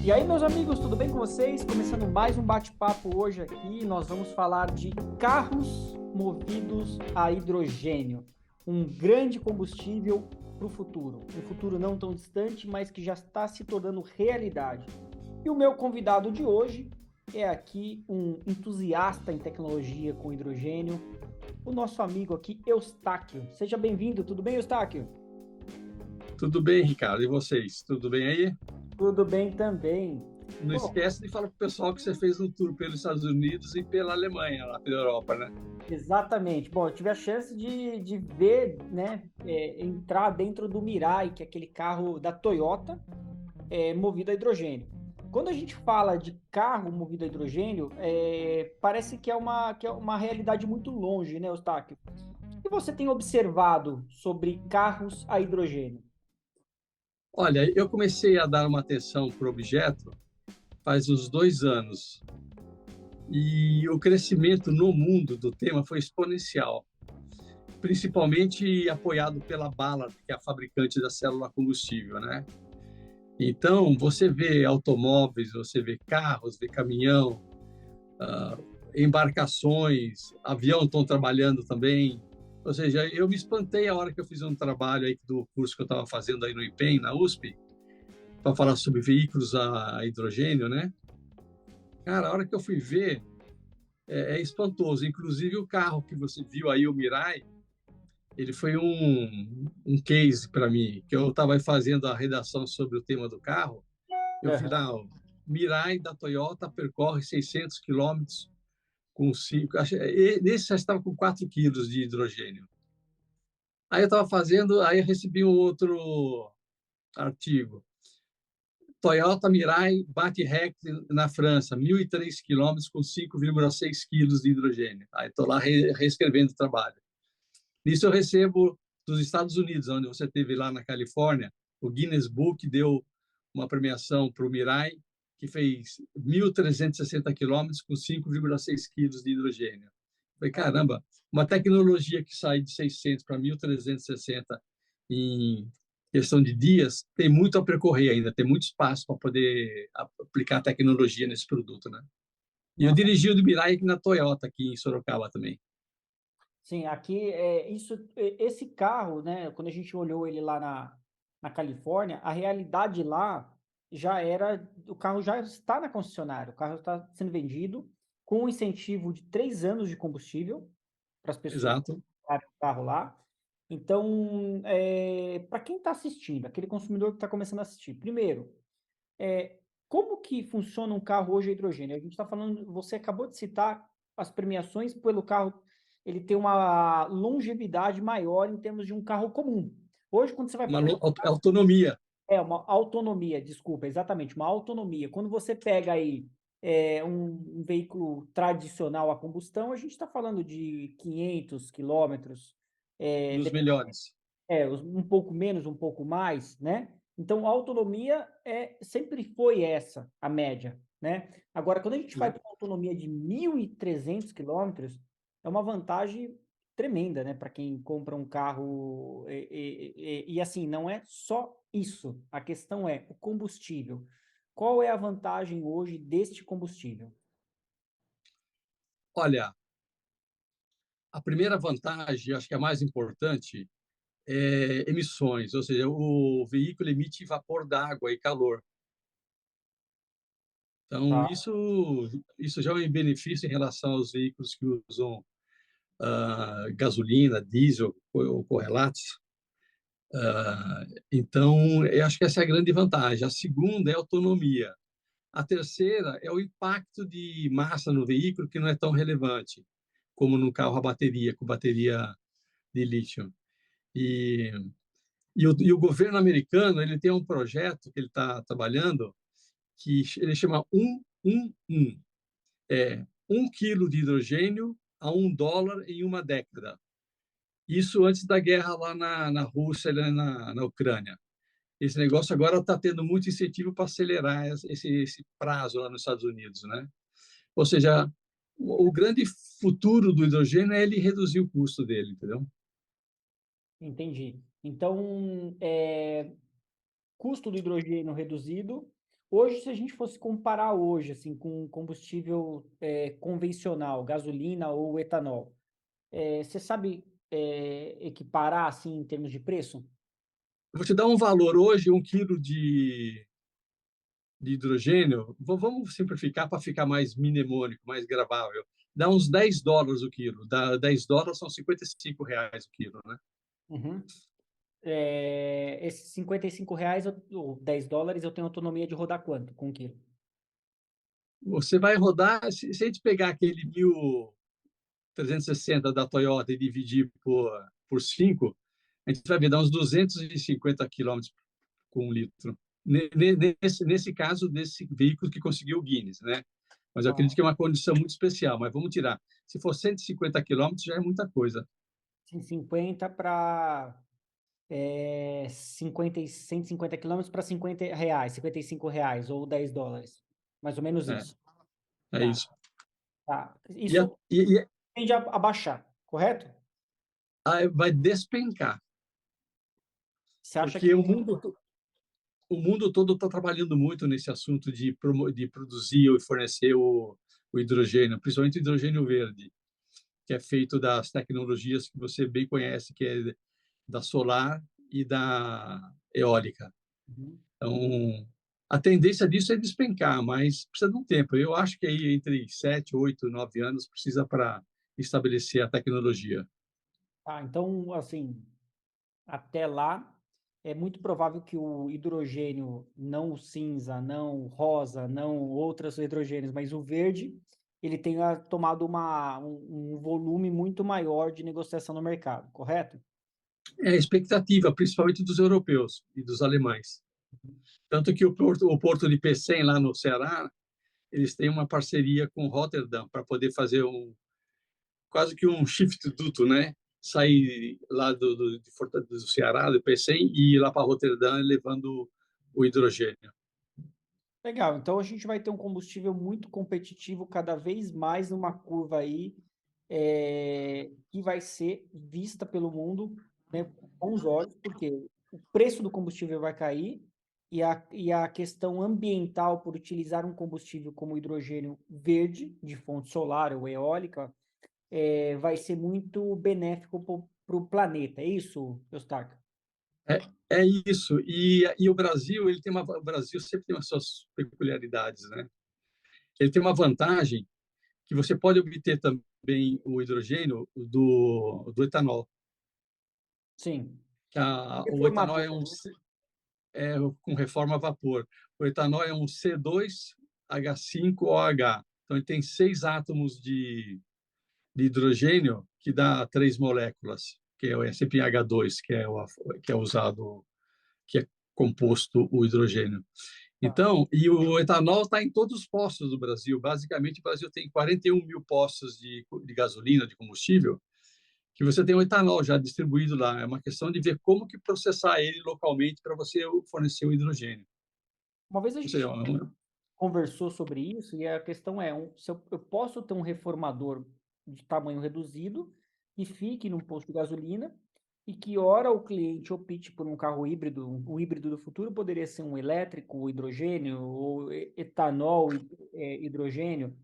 E aí, meus amigos, tudo bem com vocês? Começando mais um bate-papo hoje aqui, nós vamos falar de carros movidos a hidrogênio, um grande combustível para o futuro, um futuro não tão distante, mas que já está se tornando realidade. E o meu convidado de hoje é aqui um entusiasta em tecnologia com hidrogênio, o nosso amigo aqui, Eustáquio. Seja bem-vindo, tudo bem, Eustáquio? Tudo bem, Ricardo? E vocês? Tudo bem aí? Tudo bem também. Não Bom, esquece de falar para o pessoal que você fez um tour pelos Estados Unidos e pela Alemanha, lá pela Europa, né? exatamente. Bom, eu tive a chance de ver, né, entrar dentro do Mirai, que é aquele carro da Toyota, movido a hidrogênio. Quando a gente fala de carro movido a hidrogênio, parece que é uma realidade muito longe, né, Eustáquio? O que você tem observado sobre carros a hidrogênio? Olha, eu comecei a dar uma atenção para o objeto faz uns 2 anos e o crescimento no mundo do tema foi exponencial, principalmente apoiado pela Ballard, que é a fabricante da célula combustível, né? Então, você vê automóveis, você vê carros, vê caminhão, embarcações, avião estão trabalhando também. Ou seja, eu me espantei a hora que eu fiz um trabalho aí do curso que eu estava fazendo aí no IPEM, na USP, para falar sobre veículos a hidrogênio, né? Cara, a hora que eu fui ver, é espantoso. Inclusive, o carro que você viu aí, o Mirai, ele foi um case para mim, que eu estava fazendo a redação sobre o tema do carro. Eu vi Aham. lá, o Mirai da Toyota percorre 600 quilômetros com 5, nesse já estava com 4 quilos de hidrogênio. Aí eu estava fazendo, aí eu recebi um outro artigo. Toyota Mirai bate recorde na França, 1.003 quilômetros com 5,6 quilos de hidrogênio. Aí estou lá reescrevendo o trabalho. Nisso eu recebo dos Estados Unidos, onde você teve lá na Califórnia, o Guinness Book deu uma premiação para o Mirai, que fez 1.360 quilômetros com 5,6 quilos de hidrogênio. Falei, caramba, uma tecnologia que sai de 600 para 1.360 em questão de dias, tem muito a percorrer ainda, tem muito espaço para poder aplicar tecnologia nesse produto, né? E eu Nossa, dirigi o do Mirai aqui na Toyota, aqui em Sorocaba também. sim, aqui esse carro, né? Quando a gente olhou ele lá na Califórnia, a realidade lá já era, o carro já está na concessionária, o carro está sendo vendido com um incentivo de 3 anos de combustível para as pessoas Exato. comprarem o carro lá. Então, para quem está assistindo, aquele consumidor que está começando a assistir, primeiro, como que funciona um carro hoje a hidrogênio? A gente está falando, você acabou de citar as premiações pelo carro, ele tem uma longevidade maior em termos de um carro comum. Hoje, quando você vai Uma pegar autonomia. uma autonomia, desculpa, exatamente, uma autonomia. Quando você pega aí um veículo tradicional a combustão, a gente está falando de 500 quilômetros, Nos melhores. um pouco menos, um pouco mais, né? Então, a autonomia sempre foi essa, a média, né? Agora, quando a gente vai para uma autonomia de 1.300 quilômetros, é uma vantagem tremenda, né? Para quem compra um carro. E, assim, não é só isso. A questão é o combustível. Qual é a vantagem hoje deste combustível? Olha, a primeira vantagem, acho que é a mais importante, é emissões, ou seja, o veículo emite vapor d'água e calor. Então, Tá? isso já é um benefício em relação aos veículos que usam gasolina, diesel ou correlatos. Então, eu acho que essa é a grande vantagem. A segunda é a autonomia. A terceira é o impacto de massa no veículo, que não é tão relevante como no carro a bateria, com bateria de lítio. E, e o governo americano ele tem um projeto que ele está trabalhando que ele chama 111. É 1 quilo de hidrogênio a US$ 1 em uma década. Isso antes da guerra lá na Rússia e na Ucrânia. Esse negócio agora está tendo muito incentivo para acelerar esse prazo lá nos Estados Unidos, né? Ou seja, o grande futuro do hidrogênio é ele reduzir o custo dele, entendeu? Entendi. Então, custo do hidrogênio reduzido, Hoje, se a gente fosse comparar hoje, assim, com combustível convencional, gasolina ou etanol, você sabe equiparar, assim, em termos de preço? Eu vou te dar um valor hoje, 1 quilo de hidrogênio, vamos simplificar para ficar mais mnemônico, mais gravável. Dá uns US$ 10 o quilo. Dá US$ 10 são R$ 55 o quilo, né? Uhum. Esses R$ 55 ou US$ 10, eu tenho autonomia de rodar quanto com um quilo? Você vai rodar, se a gente pegar aquele 1360 da Toyota e dividir por 5, a gente vai ver dar uns 250 quilômetros com 1 litro. Nesse caso, desse veículo que conseguiu o Guinness, né? Mas eu acredito Ah, que é uma condição muito especial, mas vamos tirar. Se for 150 quilômetros, já é muita coisa. 150 para 150 quilômetros para R$ 50, R$ 55 ou US$ 10. Mais ou menos É, isso. é Tá, isso. tá. E, a, Isso e tende a baixar, correto? vai despencar, Você acha que. porque o mundo todo está trabalhando muito nesse assunto de produzir e fornecer o hidrogênio, principalmente o hidrogênio verde, que é feito das tecnologias que você bem conhece, que é da solar e da eólica. Uhum. Então, a tendência disso é despencar, mas precisa de um tempo. Eu acho que aí entre 7, 8, 9 anos precisa para estabelecer a tecnologia. Tá, então, assim, até lá, é muito provável que o hidrogênio, não o cinza, não o rosa, não outros hidrogênios, mas o verde, ele tenha tomado um volume muito maior de negociação no mercado, correto? É a expectativa, principalmente dos europeus e dos alemães. Tanto que o porto de Pecém, lá no Ceará, eles têm uma parceria com Rotterdam para poder fazer quase que um shift duto, né? Sair lá do Ceará, do Pecém, e ir lá para Rotterdam levando o hidrogênio. Legal, então a gente vai ter um combustível muito competitivo cada vez mais numa curva aí que vai ser vista pelo mundo, né, com bons olhos, porque o preço do combustível vai cair e a questão ambiental por utilizar um combustível como hidrogênio verde, de fonte solar ou eólica, vai ser muito benéfico para o planeta. É isso, Eustáquio? É, é isso. E o Brasil, o Brasil sempre tem as suas peculiaridades, né? Ele tem uma vantagem que você pode obter também o hidrogênio do etanol. Sim. O etanol Reformador, né? é com reforma a vapor. O etanol é um C2H5OH. Então, ele tem 6 átomos de hidrogênio que dá 3 moléculas, que é o SPH2, que é usado, que é composto o hidrogênio. Tá. Então, e o etanol está em todos os postos do Brasil. Basicamente, o Brasil tem 41 mil postos de gasolina, de combustível, que você tem o etanol já distribuído lá. É uma questão de ver como que processar ele localmente para você fornecer o hidrogênio. Uma vez a Ou seja, gente conversou sobre isso e a questão é, se eu posso ter um reformador de tamanho reduzido que fique num posto de gasolina e que ora o cliente opte por um carro híbrido, o híbrido do futuro poderia ser um elétrico, hidrogênio, ou etanol, hidrogênio,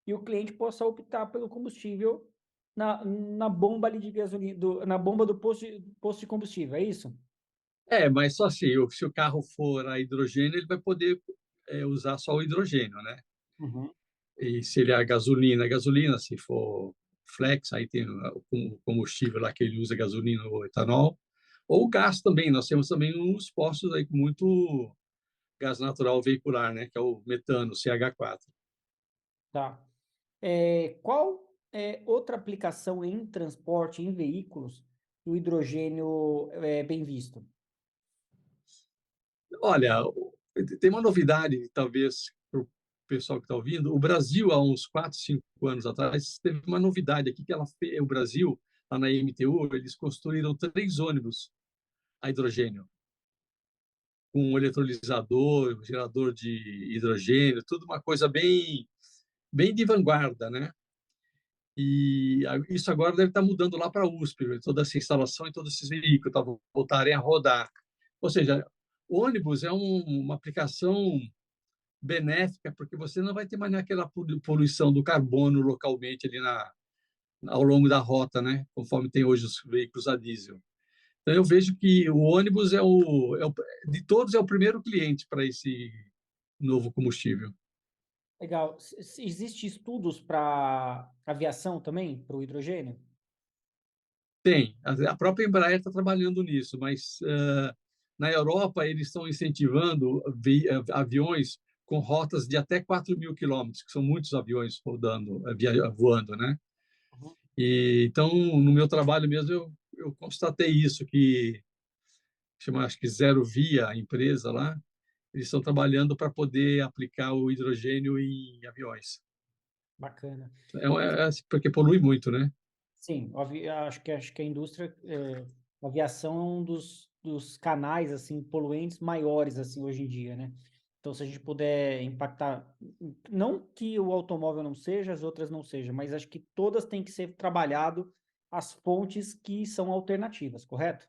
e o cliente possa optar pelo combustível na bomba ali de gasolina, na bomba do posto de combustível, é isso? mas só assim, se o carro for a hidrogênio, ele vai poder usar só o hidrogênio, né? Uhum. E se ele é a gasolina, se for flex, aí tem o combustível lá que ele usa gasolina ou etanol, ou o gás também. Nós temos também uns postos aí com muito gás natural veicular, né? Que é o metano, CH4. Tá. Qual é outra aplicação em transporte, em veículos, que o hidrogênio é bem visto? Olha, tem uma novidade, talvez, para o pessoal que está ouvindo. O Brasil, há uns 4, 5 anos atrás, teve uma novidade aqui, que o Brasil, lá na IMTU, eles construíram 3 ônibus a hidrogênio, com um eletrolisador, um gerador de hidrogênio, tudo uma coisa bem, bem de vanguarda, né? E isso agora deve estar mudando lá para a USP, toda essa instalação e todos esses veículos voltarem a rodar. Ou seja, o ônibus é uma aplicação benéfica, porque você não vai ter mais aquela poluição do carbono localmente ali ao longo da rota, né? Conforme tem hoje os veículos a diesel. Então, eu vejo que o ônibus de todos, é o primeiro cliente para esse novo combustível. Legal. Existe estudos para aviação também, para o hidrogênio? Tem. A própria Embraer está trabalhando nisso, mas na Europa eles estão incentivando aviões com rotas de até 4.000 quilômetros, que são muitos aviões rodando, voando, né? Uhum. E, então, no meu trabalho mesmo, eu constatei isso, que chama, acho que Zero Via, a empresa lá, eles estão trabalhando para poder aplicar o hidrogênio em aviões. Bacana. Porque polui muito, né? Sim, acho que a indústria, a aviação é um dos canais assim poluentes maiores assim hoje em dia, né? Então, se a gente puder impactar, não que o automóvel não seja, as outras não sejam, mas acho que todas têm que ser trabalhado as fontes que são alternativas, correto?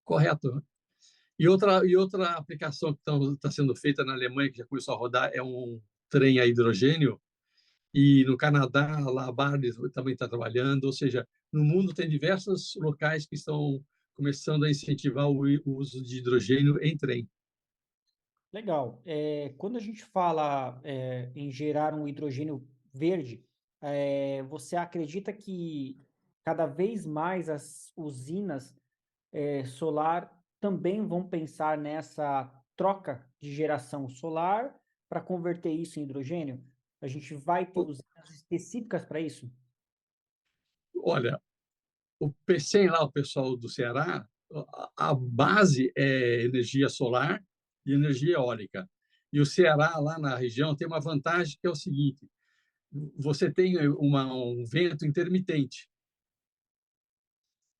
Correto. E outra aplicação que está sendo feita na Alemanha, que já começou a rodar, é um trem a hidrogênio. E no Canadá, lá a Bardis também está trabalhando. Ou seja, no mundo tem diversos locais que estão começando a incentivar o uso de hidrogênio em trem. Legal. Quando a gente fala em gerar um hidrogênio verde, você acredita que cada vez mais as usinas solar também vão pensar nessa troca de geração solar para converter isso em hidrogênio? A gente vai ter usinas específicas para isso? Olha, o PCM lá, o pessoal do Ceará, a base é energia solar e energia eólica. E o Ceará, lá na região, tem uma vantagem que é o seguinte: você tem um vento intermitente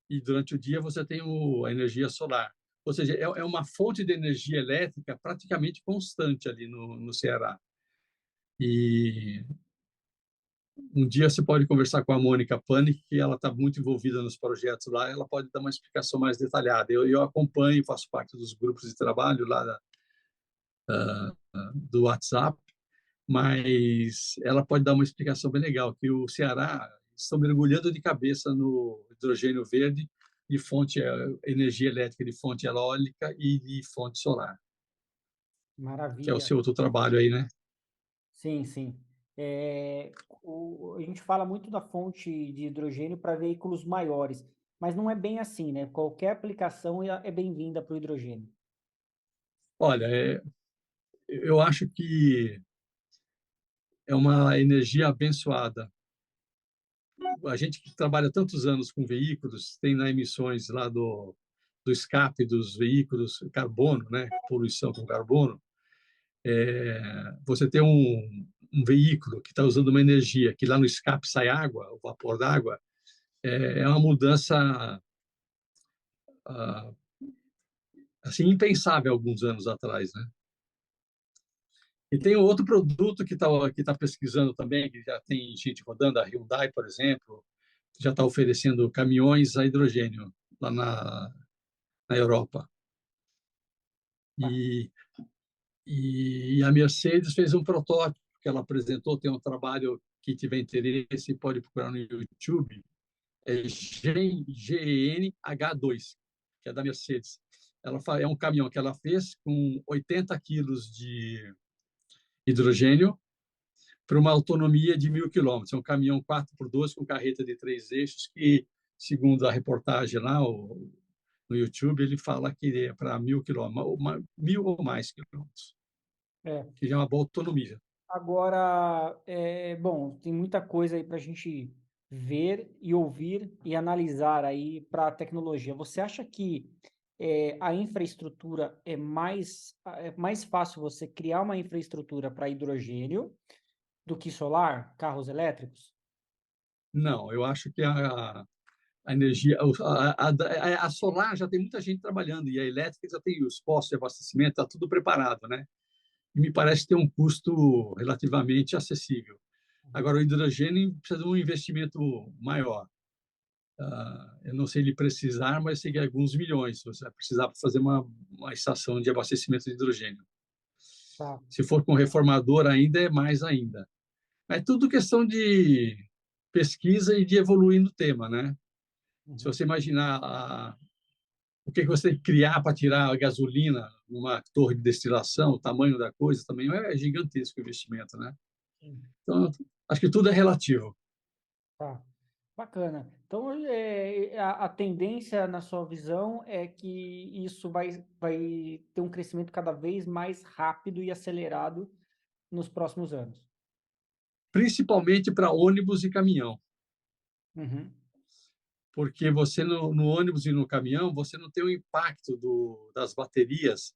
e durante o dia você tem a energia solar. Ou seja, é uma fonte de energia elétrica praticamente constante ali no Ceará. E um dia você pode conversar com a Mônica Panik, que ela está muito envolvida nos projetos lá, ela pode dar uma explicação mais detalhada. Eu acompanho, faço parte dos grupos de trabalho lá do WhatsApp, mas ela pode dar uma explicação bem legal, que o Ceará estão mergulhando de cabeça no hidrogênio verde de fonte energia elétrica de fonte eólica e de fonte solar, que é o Maravilha. seu outro trabalho aí, né? Sim, sim. A gente fala muito da fonte de hidrogênio para veículos maiores, mas não é bem assim, né? Qualquer aplicação é bem-vinda para o hidrogênio. Olha, eu acho que é uma energia abençoada. A gente que trabalha tantos anos com veículos, tem na emissões lá do escape dos veículos, carbono, né? Poluição com carbono. Você tem um veículo que está usando uma energia que lá no escape sai água, o vapor d'água, é uma mudança ah, assim impensável alguns anos atrás, né? E tem outro produto que tá pesquisando também, que já tem gente rodando, a Hyundai, por exemplo, já está oferecendo caminhões a hidrogênio lá na Europa. E, e a Mercedes fez um protótipo que ela apresentou, tem um trabalho que tiver interesse, pode procurar no YouTube, é GNH2, que é da Mercedes. É um caminhão que ela fez com 80 quilos de hidrogênio para uma autonomia de 1.000 quilômetros. É um caminhão 4x2 com carreta de 3 eixos que, segundo a reportagem lá no YouTube, ele fala que é para 1.000 quilômetros, 1.000 ou mais quilômetros, É. que já é uma boa autonomia. Agora, bom, tem muita coisa aí para a gente ver e ouvir e analisar aí para a tecnologia. Você acha que a infraestrutura é mais fácil você criar uma infraestrutura para hidrogênio do que solar, carros elétricos? Não, eu acho que a energia, a solar já tem muita gente trabalhando e a elétrica já tem os postos de abastecimento, está tudo preparado, né? E me parece ter um custo relativamente acessível. Agora, o hidrogênio precisa de um investimento maior. Eu não sei ele precisar, mas sei que alguns milhões você vai precisar para fazer uma estação de abastecimento de hidrogênio. Tá. Se for com reformador ainda, é mais ainda. É tudo questão de pesquisa e de evoluir no tema, né? Se Uhum. você imaginar o que você tem que criar para tirar a gasolina numa torre de destilação, o tamanho da coisa também é gigantesco o investimento, né? Sim. Então, acho que tudo é relativo. Tá. Bacana. Então, a tendência, na sua visão, é que isso vai ter um crescimento cada vez mais rápido e acelerado nos próximos anos. Principalmente para ônibus e caminhão, Uhum. porque você no ônibus e no caminhão, você não tem o impacto das baterias.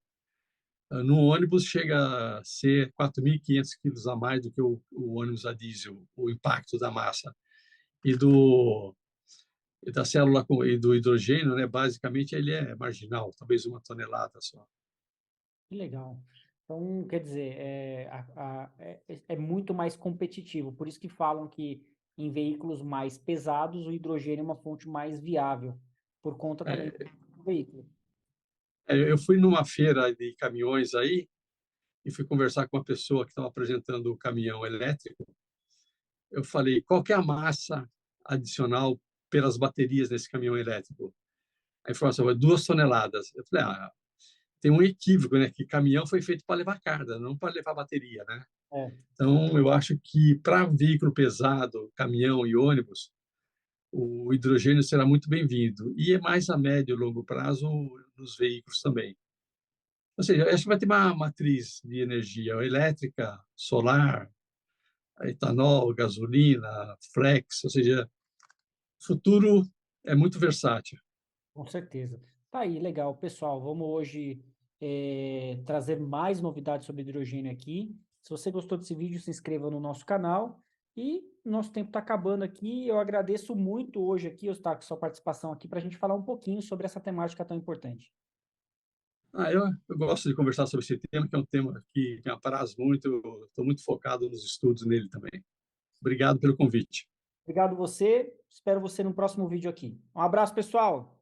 No ônibus chega a ser 4.500 quilos a mais do que o ônibus a diesel, o impacto da massa. E da célula e do hidrogênio, né, basicamente, ele é marginal, talvez 1 tonelada só. Que legal. Então, quer dizer, é muito mais competitivo. Por isso que falam que em veículos mais pesados, o hidrogênio é uma fonte mais viável, por conta também É, do veículo. eu fui numa feira de caminhões aí e fui conversar com uma pessoa que estava apresentando o caminhão elétrico. Eu falei, qual que é a massa adicional pelas baterias desse caminhão elétrico? Aí falou assim, 2 toneladas. Eu falei, tem um equívoco, né? Que caminhão foi feito para levar carga, não para levar bateria, né? É, Então, eu acho que para veículo pesado, caminhão e ônibus, o hidrogênio será muito bem-vindo. E é mais a médio e longo prazo nos veículos também. Ou seja, acho que vai ter uma matriz de energia elétrica, solar, etanol, gasolina, flex, ou seja, o futuro é muito versátil. com certeza. Tá aí, legal. Pessoal, vamos hoje trazer mais novidades sobre hidrogênio aqui. Se você gostou desse vídeo, se inscreva no nosso canal. E nosso tempo está acabando aqui. Eu agradeço muito hoje aqui, Eustáquio, sua participação aqui para a gente falar um pouquinho sobre essa temática tão importante. Eu gosto de conversar sobre esse tema, que é um tema que me apraz muito, eu estou muito focado nos estudos nele também. Obrigado pelo convite. Obrigado você. Espero você no próximo vídeo aqui. Um abraço, pessoal.